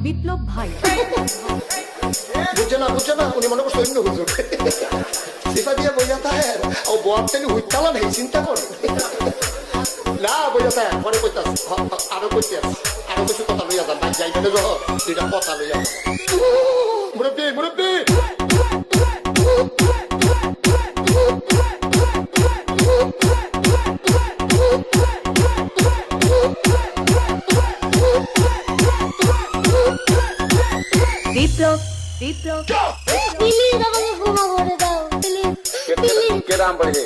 বিপ্লব ভাই বুঝছে না উনি মনে করছে অন্য হুজুর সিফা দিয়ে বইয়া থাকে ও বর থেকে হুইতালা নেই চিন্তা করে না বইয়া থাকে পরে কইতাস আরো কইতে আরো কিছু কথা লইয়া যান ভাই যাইবে না যখন দুইটা কথা লইয়া মুরব্বী বিপ্লব প্লিজ আমাকে ক্ষমা করে দাও প্লিজ কেরাম বলে